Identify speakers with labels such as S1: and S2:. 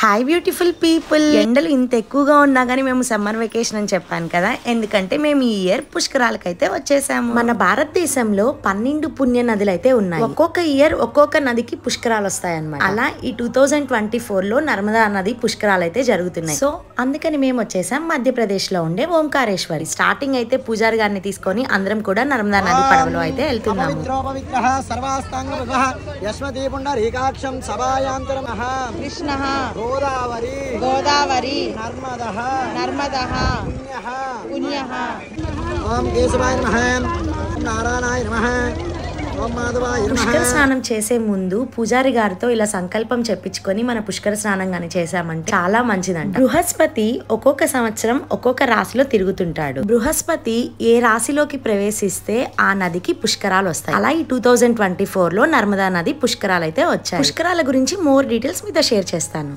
S1: Hi beautiful people, ఎండలు ఇంత ఎక్కువగా ఉన్నా కానీ మేము సమ్మర్ వెకేషన్ అని చెప్పాను కదా. ఎందుకంటే మేము ఈ ఇయర్ పుష్కరాలకైతే వచ్చేసాము. మన భారతదేశంలో 12 పుణ్య నదులు అయితే ఉన్నాయి. ఒక్కొక్క ఇయర్ ఒక్కొక్క నదికి పుష్కరాలు వస్తాయన్నమాట. అలా ఈ 2024 లో నర్మదా నది పుష్కరాలు అయితే జరుగుతున్నాయి. సో అందుకని మేము వచ్చేసాం మధ్యప్రదేశ్ లో ఉండే ఓంకారేశ్వరి. స్టార్టింగ్ అయితే పూజారి గారిని తీసుకొని అందరం కూడా నర్మదా నది పడవలో అయితే వెళ్తున్నాము.
S2: गोदावरी नर्मदः पुण्यः ओम केशवाय नमः नारायणाय नमः ओम माधवाय नमः।
S1: పుష్కర స్నానం చేసే ముందు పూజారి గారితో ఇలా సంకల్పం చెప్పించుకొని మన పుష్కర స్నానం గాని చేసామంటే చాలా మంచిదంట. బృహస్పతి ఒక్కొక్క సంవత్సరం ఒక్కొక్క రాశిలో తిరుగుతుంటాడు. బృహస్పతి ఏ రాశిలోకి ప్రవేశిస్తే ఆ నదికి పుష్కరాలు వస్తాయి. అలా ఈ 2024 లో నర్మదా నది పుష్కరాలు అయితే వచ్చాయి. పుష్కరాల గురించి మోర్ డీటెయిల్స్ మీతో షేర్ చేస్తాను.